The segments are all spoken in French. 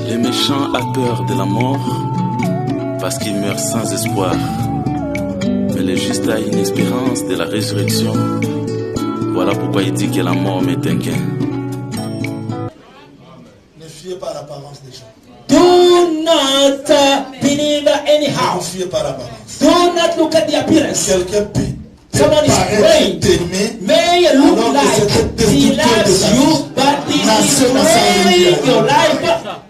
Les méchants ont peur de la mort parce qu'ils meurent sans espoir. Mais le juste a une espérance de la résurrection. Voilà pourquoi il dit que la mort m'est un gain. Ne fiez pas l'apparence des gens. Do not believe anyhow. Ne fiez pas l'apparence. Do not look at the appearance. Quelqu'un peut Someone is praying. t'aimer, May look alors que like c'était he destructeur loves de ta you, vie. but he is Nation à ruining sa your life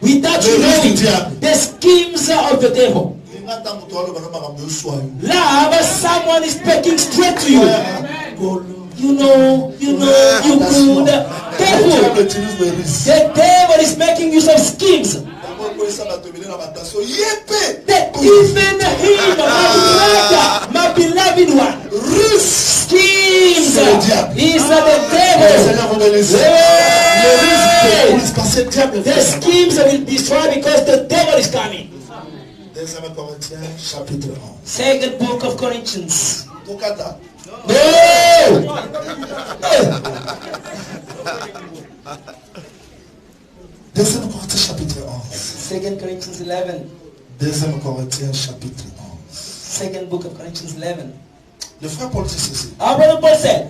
without you Le risque du knowing diable. the schemes of the devil. Love, someone is speaking straight to you. You know, you could. Careful. The devil is making use of schemes. That even him, my beloved one, schemes is the devil. The schemes will destroy because the devil is coming. Deuxième Corinthiens, chapitre 11. Second book of Corinthians. Tokata. No! Deuxième Corinthiens, chapitre 11. Second Corinthians 11. Deuxième Corinthiens, chapitre 11. Second book of Corinthians 11. Le frère Paul dit ceci. Our brother Paul said,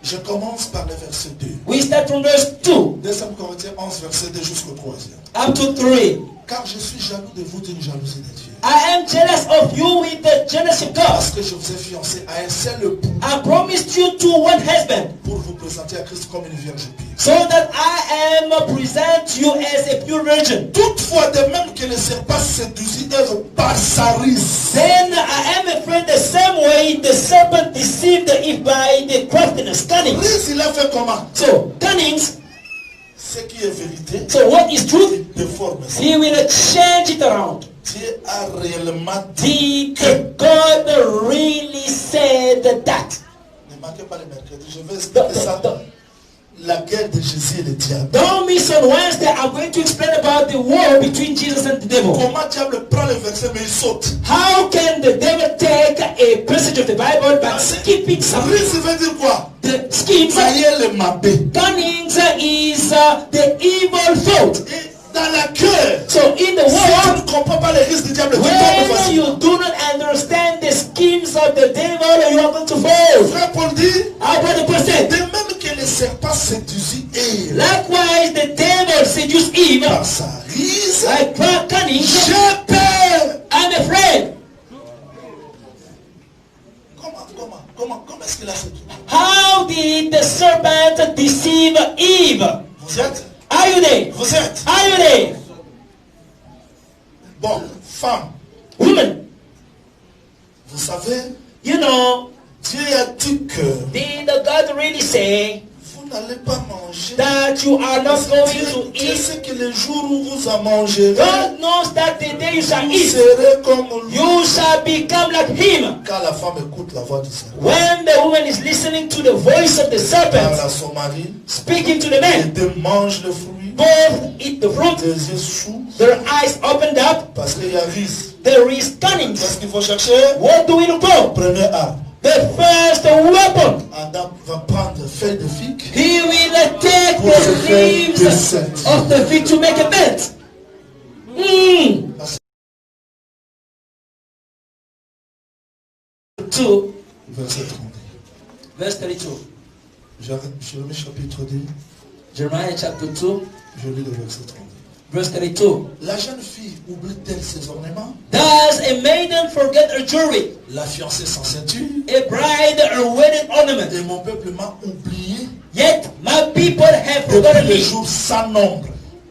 Je commence par le verset 2. we start from verse 2 Deuxième Corinthiens 11, verset 2 jusqu'au 3e. up to 3. Car je suis jaloux de vous d'une jalousie de Dieu. I am jealous of you with the jealousy of God. Parce que je vous ai fiancé à un seul époux I promised you to one husband, pour vous présenter à Christ comme une vierge pure. so that I am present you as a pure virgin. Toutefois, de même que le serpent séduisit Ève par sa ruse. Then I am afraid the same way the serpent deceived Eve by the craftiness, cunning. Ruse, il a fait comment? So, cunning, Ce qui est vérité, so what is truth? il déforme ça. He will change it around. Dieu a réellement dit. Did God really said that? Ne manquez pas le mercredi, je vais expliquer ça. La guerre de Jésus et le diable. Don't miss on Wednesday. I'm going to explain about the war between Jesus and the devil. Comment diable prend le verset mais il saute? How can the devil take a passage of the Bible but skip it something? Ruse veut dire quoi? The schemes, Voyez le mabé. cunning is the evil thought. Et dans la cœur, So in the si world, tu ne comprends pas les risques du diable, tu tombes when facilement. you do not understand the schemes of the devil, you are going to fall. Frère Paul dit, Our brother Paul said, de même que le serpent séduisit Ève likewise the devil seduced Eve par sa ruse, like cunning. j'ai peur. I'm afraid. Comment est-ce qu'il a séduit? How did the serpent deceive Eve? Vous êtes? Are you there? Vous êtes? Are you there? Bon, femme, Woman, vous savez, you know, Dieu a dit que did God really say vous n'allez pas manger. that you are not going to Dieu eat? sait que le jour où vous en mangerez, God knows that the day you shall vous eat, serez comme lui. you shall become like him. Quand la femme écoute la voix du serpent, When the woman is listening to the voice of the parle serpent, à son mari, speaking to the et man, de mange le fruit, both eat the fruit, les yeux sous, their eyes opened up, parce qu'il y a risque. there is cunning. Qu'est-ce qu'il faut chercher? What do we look for? Premier arme. The first weapon. Adam va prendre feuille de figue. He will take Pour se the faire leaves des scènes. of the fig to make a bed. Parce 2, Verset 30. verse 32. Jérémie chapitre 2, Jeremiah chapter 2, je lis le verset 30. verse 32. La jeune fille oublie-t-elle ses ornements? Does a maiden forget her jewelry? La fiancée sans ceinture? A bride her wedding ornament? Et mon peuple m'a oublié Yet my people have forgotten depuis les me. jours sans nombre.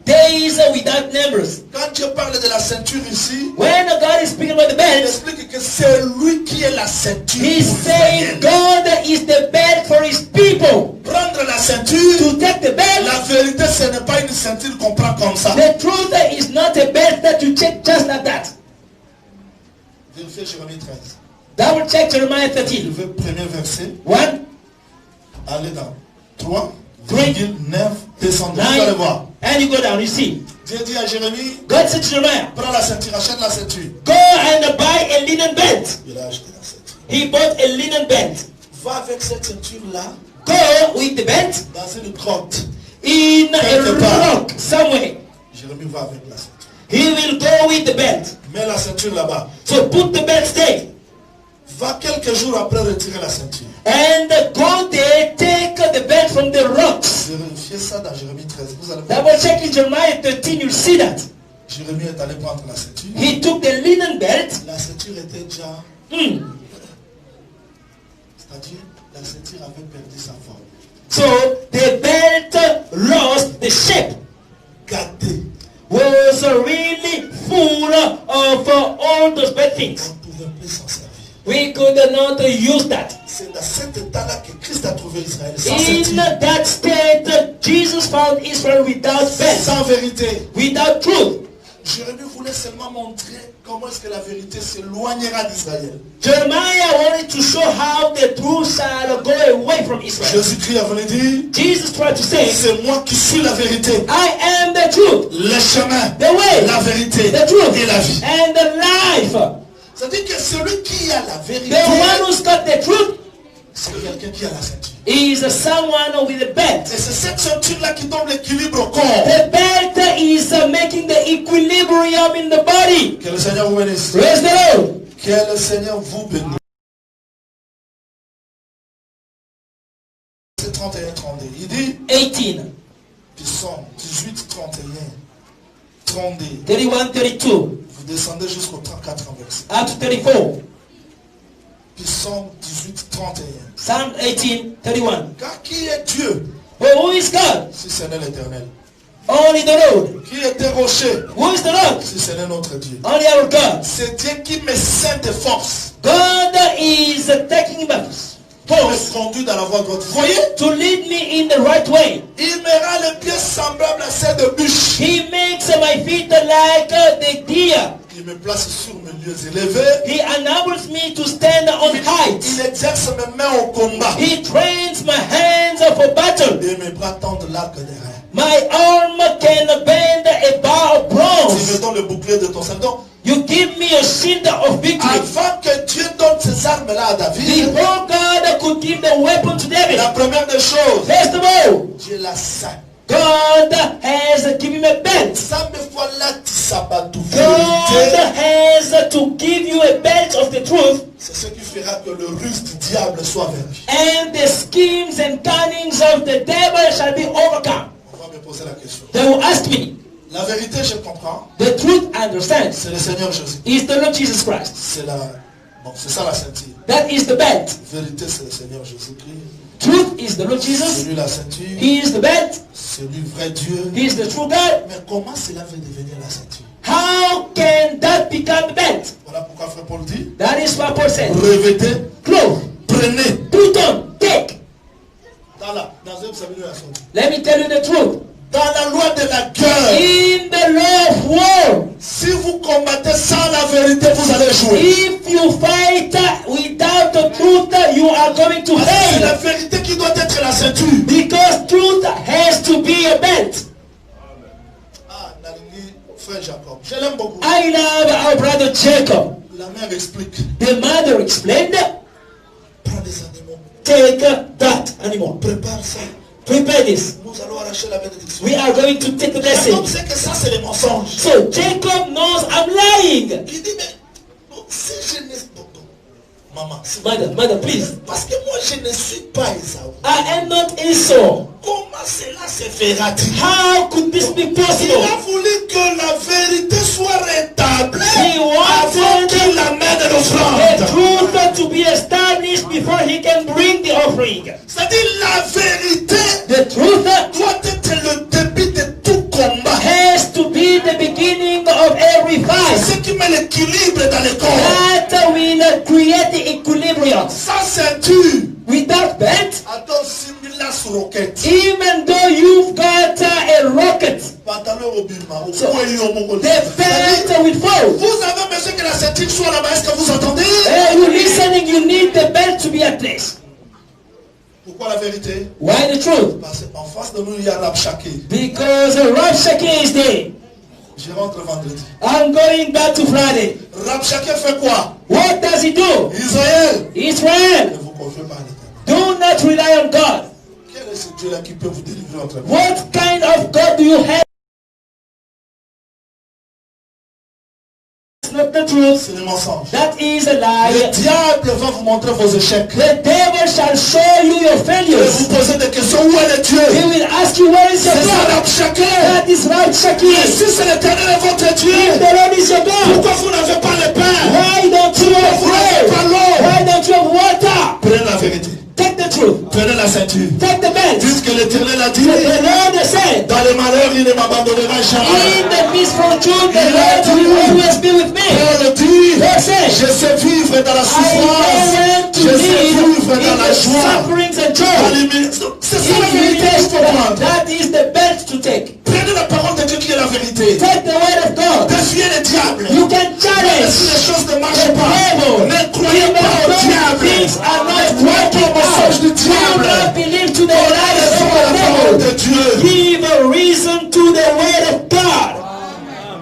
Days without numbers. Quand Dieu parle de la ceinture ici, When God is speaking about the il bed, explique que c'est lui qui est la ceinture. He's pour saying Israël. God is the bed for His people. Prendre la ceinture, To take the bed, la vérité ce n'est pas une ceinture qu'on prend comme ça. the truth is not a bed that you check just like that. Vérifiez Jérémie 13. Double check Jeremiah Je 13. veux premier verset. 1, Allez dans 3, 3, 9, descendez. Vous allez 9, voir. and you go down, you see. Dieu dit à Jérémie, God said to Jeremiah, prends la ceinture, achète la ceinture. go and buy a linen bed. Il a acheté la ceinture. He bought a linen bed. Va avec cette ceinture-là Go with the belt dans une grotte. in a Quelque part. rock somewhere. Jérémie va avec la ceinture. He will go with the belt. Mets la ceinture là-bas. So put the belt there. Va quelques jours après retirer la ceinture. And go there, take the belt from the rocks. Vérifiez ça dans Jérémie 13. Vous allez voir. Double check in Jeremiah 13, you'll see that. Jérémie est allé prendre la ceinture. He took the linen belt. La ceinture était déjà... Mm. C'est-à-dire, la ceinture avait perdu sa forme. So the belt lost the shape. Gâté. Was really full of all those bad things. On ne pouvait plus s'en servir. We could not use that. C'est dans cet état-là que Christ a trouvé Israël. Sans In ceinture. that state, Jesus found Israel without belt, Sans vérité. without truth. Jérémie voulait seulement montrer comment est-ce que la vérité s'éloignera d'Israël. Jeremiah wanted to show how the truth shall go away from Israel. Jésus-Christ a venu dire, Jesus tried to say, c'est moi qui suis la vérité, I am the truth, le chemin, the way, la vérité the truth, et la vie. and the life. C'est-à-dire que celui qui a la vérité, The one who's got the truth c'est quelqu'un qui a la ceinture. is someone with a belt. Et c'est cette ceinture-là qui donne l'équilibre au corps. The belt is making the equilibrium in the body. Que le Seigneur vous bénisse. Praise the Lord. Que le Seigneur vous bénisse. C'est 31, 32. Il dit, 18, Psaume 18, 31, 32. 31, 32, Vous descendez jusqu'au 34 verset. up to 34. Psaume 18, 31. Psalm 18, 31. Car qui est Dieu Well, who is God? si ce n'est l'Éternel? Only the Lord. Qui est un rocher Who is the Lord? si ce n'est notre Dieu? Only our God. C'est Dieu qui me scinde de force God is taking me pour me conduire dans la voie droite. Vous voyez? to lead me in the right way. Il me rend les pieds semblables à ceux de bûche. He makes my feet like the deer. Il me place sur mes lieux élevés. He enables me to stand on heights. Il exerce mes mains au combat. He trains my hands for battle. Et mes bras tendent l'arc des reins. My arm can bend a bar of Tu bronze. me donnes le bouclier de ton salut. Donc, You give me a shield of victory. avant que Dieu donne ces armes-là à David, Before God could give the weapon to David, la première des choses, first of all, Dieu l'a saint. God has given me a belt. Ça me voilà tu sabatou God vérité. has to give you a belt of the truth, C'est ce qui fera que le ruse du diable soit vaincu. and the schemes and cunnings of the devil shall be overcome. On va me poser la question. They will ask me, La vérité, je comprends. the truth, I understand, C'est le Seigneur Jésus. is the Lord Jesus Christ. C'est la... Bon, c'est ça la ceinture. That is the belt. Vérité, c'est le Seigneur Jésus-Christ. Truth is the Lord Jesus. C'est lui la ceinture. He is the belt. C'est lui vrai Dieu. He is the true God. Mais comment cela va devenir la ceinture? How can that become the belt? Voilà pourquoi Frère Paul dit, That is what Paul said. revêtez, Clothes, prenez. put on, take. Dans un psalmodie, Let me tell you the truth. dans la loi de la guerre, In the law of war, si vous combattez sans la vérité, vous allez jouer. if you fight without the truth, you are going to Parce que c'est la fail. vérité qui doit être la ceinture. Because truth has to be a belt. Ah, Nalingi, frère Jacob, je l'aime beaucoup. I love our brother Jacob. La mère explique, The mother explained, prends des animaux, take that animal. prépare ça. Prepare this. Nous allons arracher la bénédiction. We are going to take the Jacob blessing. sait que ça c'est les mensonges. So Jacob knows I'm lying. Il dit, mais bon, si je ne... Maman, si- Mother, please. parce que moi je ne suis pas Esaü. I am not Esau. Comment cela se fera-t-il? How could this be Il possible? a voulu que la vérité soit rétablie He avant wanted qu'il amène the l'offrande. truth to be established before he can bring the offering. C'est-à-dire la vérité The truth doit être le début de tout combat. has to be the beginning of every C'est fight. ce qui met l'équilibre dans le corps. That will create the equilibrium. Sa ceinture, Without that, attends, similaire sur roquette. even though you've got a rocket, Pantalon au bima, au So, poing et au mongol. the belt will fall. Vous avez besoin que la ceinture soit là-bas. Est-ce que vous entendez? Are you listening? You need the belt to be at place. Pourquoi la vérité? Why the truth? Parce qu'en face de nous, il y a Rabshakeh. Because Rabshakeh is there. Je rentre vendredi. I'm going back to Friday. Rabshakeh fait quoi? What does he do? Israël. Israel. Ne vous confiez pas à l'Éternel. not rely on God. Quel est ce Dieu-là qui peut vous délivrer entre vous? What kind of God do you have? It's not the truth. C'est le mensonge. That is a lie. Le diable va vous montrer vos échecs. The devil shall show you your Et failures. vous posez des questions. Où est le Dieu? He will ask you, where is your C'est ça God? l'homme chacun. That is right, Et Shakir. si c'est l'Éternel est votre Dieu, If the Lord is your God, pourquoi vous n'avez pas le pain? why don't you have Vous n'avez pas bread? l'eau? Why don't you have water? Prenez la vérité. Take the truth. Prenez la ceinture. Take the belt. Puisque l'Éternel a dit, The Lord has said, dans les malheurs, il ne m'abandonnera jamais. in the misfortune, the Lord will always be with me. Paul dit, Paul said, je sais vivre dans la I souffrance. know when to Je sais live vivre in dans la the joie. sufferings and Dans joy. les mi- C'est ça la In vérité qu'il faut prendre. that is the belt to take. Prenez la parole de Dieu qui est la vérité. Take the word of God. Défiez le diable. You can Même si challenge les choses ne the marchent pas, devil. ne croyez Even pas au though diable. things are not Ne croyez pas working au mensonge du out, do diable. not believe to the lies Connaissez of la parole the de devil. Dieu. Give a reason to the word of God.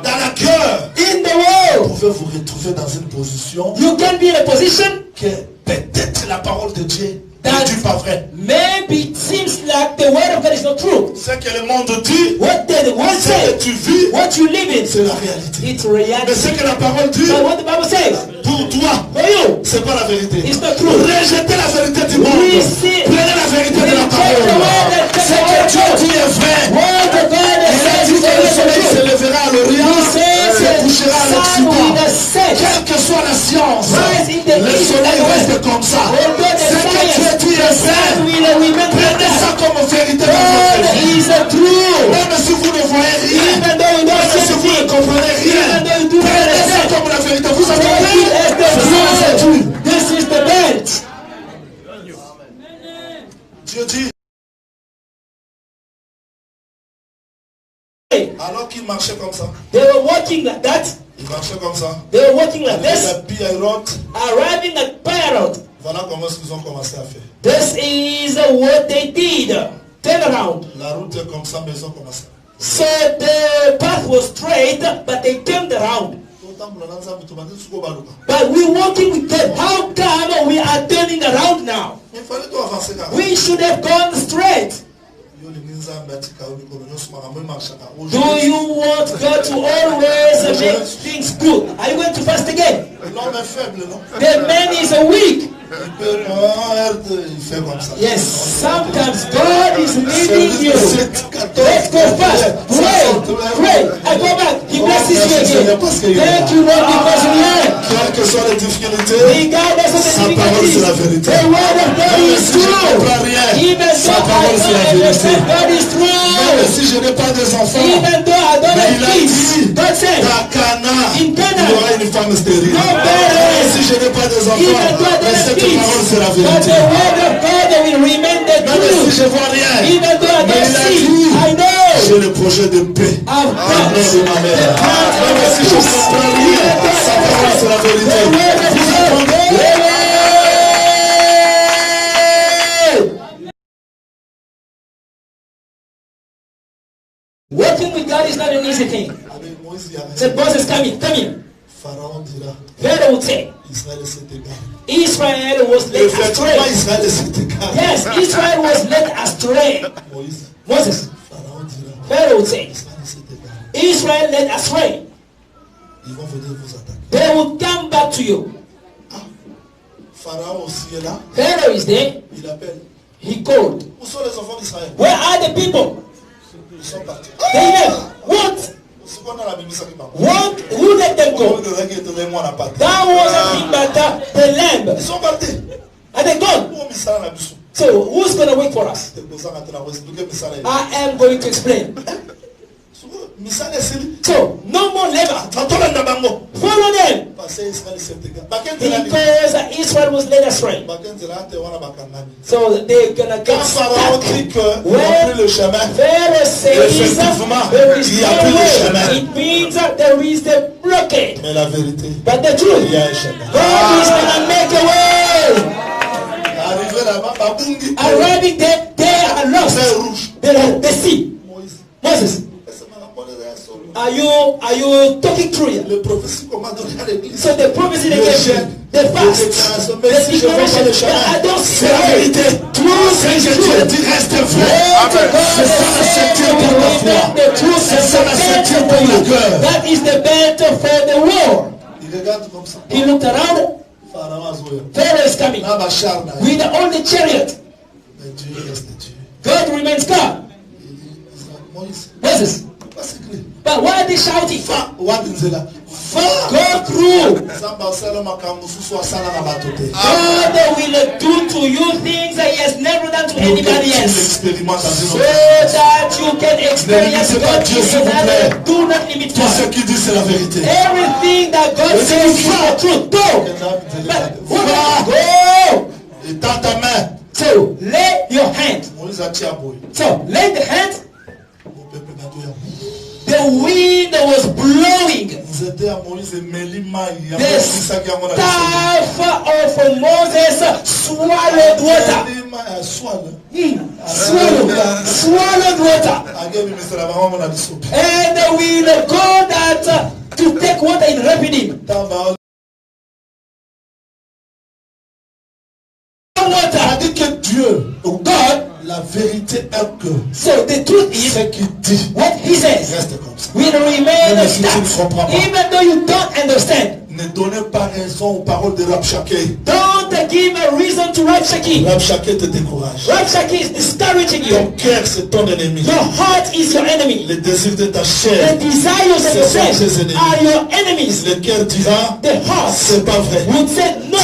Dans la cœur, In the vous world, pouvez vous retrouver dans une position you can be in a position que peut-être la parole de Dieu That- n'est pas vraie. maybe it seems like the word of God is not true. Ce que le monde dit, What the word ce que says, tu vis, what you live in, c'est la réalité. it's Mais reality. ce que la parole dit, But what the Bible says, pour toi, for you, c'est pas la vérité. it's not true. Rejetez la vérité du monde. Receive- Prenez la vérité de la Reject the word parole. and take Ce the que word of Dieu God. dit est vrai. What the God has Il a said dit is que le soleil se true. lèvera à l'Orient He says et couchera à the sun l'Occident. will set. Quelle que soit la science, Rise in the le east soleil and west. reste comme ça. Although the Ce que Dieu science, dit the est sun vrai. will remain Prenez ça that. comme vérité dans God votre vie. is true. Même si vous ne voyez rien, Even though you don't même si see vous ne anything, comprenez rien, even though you do not prenez ça understand, comme la vérité. Vous take entendez? it as the C'est ça la ceinture. truth. This is the belt. Dieu dit, alors qu'il marchait comme ça, They were walking like that. il marchait comme ça. They were walking like Il this, a Pierrot. arriving at Pirate. Voilà comment est-ce qu'ils ont commencé à faire. This is what they did. Turn around. La route est comme ça, mais ils ont commencé. So the path was straight, but they turned around. But we're walking with God. How come we are turning around now? Il fallait tout avancer là. We should have gone straight. Do you want God to always make things good? Are you going to fast again? L'homme est faible, non? The man is weak. Il peut il fait comme ça. Yes, sometimes God is leading you. Let's go fast. Pray. I go back. He blesses you again. Thank you, Lord, because we are. Quelles que soient les difficultés, Regardless of the sa parole c'est la difficulties, vérité. the word of God Même is si je ne true. comprends rien, Even sa though I parole c'est la don't vérité. understand, God is Même true. si je n'ai pas des enfants, Even though I don't mais il have a kids, dit, God said, dans Cana, In Cana, il y aura une femme stérile. no Même better. si je n'ai pas des Even enfants, though I mais don't have cette kids, parole c'est la but vérité. the word of God will remain the Même si truth. je vois rien, Even though I mais don't il a see, dit, I know. j'ai le projet de paix. I've Au nom de ma mère. Même si je ne comprends rien, sa parole c'est la vérité. Vous entendez? Working with God is not an easy thing. Avec Moïse, il y a Said Moses, come here. Pharaon dira, Pharaoh would say, Israël s'est égaré. Israel was led Effectivement, astray. Israël s'est égaré. Yes, Israel was led astray. Moïse, Moses, Pharaon dira, Pharaoh would say, Israël s'est égaré. Israel led astray. Ils vont venir vous attaquer. They will come back to you. Pharaon aussi est là. Pharaoh is there. Il appelle. He called. Où sont les enfants d'Israël? Where are the people? Ils sont partis. They left. What? C'est qu'on a la Bible, ça qui parle. What? Who let them go? That wasn't but the lamb. Ils sont partis. Are they gone? Où Misala na biso? So who's going to wait for us? Te posa na tena expliquer Misala. I am going to explain. Misala est So no more labor. Tatola na bango. Follow them. Parce que Israël s'est égaré. Bakenzela ni. Because Israel was led astray. Bakenzela te wana bakangani. So they're gonna Quand get Pharaon stuck. dit que ils ont pris le chemin, Pharaoh says Effectivement, there is il y a no plus de way. chemin. It means that there is the blockade. mais la vérité, But the truth, il y a un chemin. God is gonna make a way. Arrivé là-bas, Babungi, Arriving there, they are lost. mer rouge. The sea. Moïse. Moses, Are you talking through it? Le prophétie comment donner à l'église. So the prophecy they gave you, the fast, the declaration, I don't c'est la vérité. Ce que Dieu dit reste vrai. C'est ça la ceinture pour la foi. C'est ça la ceinture pour le cœur. That is the belt for the war. Il regarde comme ça. He looked around. Pharaoh is coming with all the chariot. Mais Dieu reste Dieu. God remains God. Moses. But why are they shouting? God through. God will do to you things that He has never done to anybody else. So that you can experience God. Do not limit God. Ce qu'il dit c'est la vérité. Everything that God says is the truth. Go. Go. Et dans ta main. So lay your hand. So lay the hand. The wind was blowing. The staff of Moses swallowed water. Swallowed water. And the wind go that to take water in Rephidim. Water. Dit que Dieu, God, la vérité est que so the truth is ce qu'il dit, what He says reste comme ça. will remain stuck, even though you don't understand. Ne donnez pas raison aux paroles de Rabshakeh. Don't give a reason to Rabshakeh. Rabshakeh te décourage. Rabshakeh is discouraging you. Ton cœur c'est ton ennemi. Your heart is your enemy. Les désirs de ta chair, the desires of your flesh are your enemies. Le cœur dira, the heart c'est pas vrai. would say no, I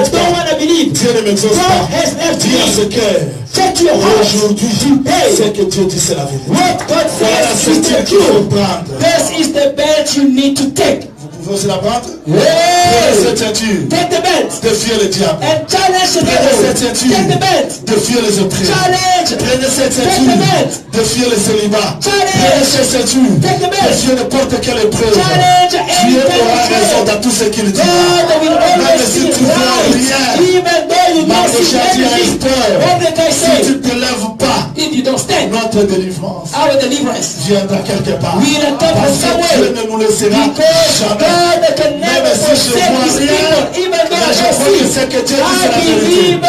don't want to believe. Dieu ne m'exauce pas. God has left Dis à ce me. cœur. Check your heart. Aujourd'hui, today. c'est que Dieu dit c'est la vérité. What God Voilà says ce is the qu'il faut truth. prendre. This is the belt you need to take. Vous pouvez aussi la prendre? Yeah. Prenez cette ceinture. Take the belt. Défiez le diable. And challenge the Prenez cette devil. ceinture. Take the belt. Défiez les autres. Challenge. Prenez cette Take the ceinture. belt. Défiez le célibat. Challenge. Prenez cette ceinture. Take the belt. Défiez n'importe quelle épreuve. Challenge any Dieu kind aura of raison trouble. dans tout ce qu'il dit. God will Même always si be tu vois right, rien, even though you don't see Mardochée dit à anything. Esther, Mordecai si said, tu ne te lèves pas, if you don't stand, notre délivrance our deliverance viendra quelque part. will come from Parce que Dieu somewhere. ne nous laissera Because jamais. God can never Même si je forsake vois His rien, people, even though mais I je don't crois que see. ce que Dieu dit, I c'est la vérité. believe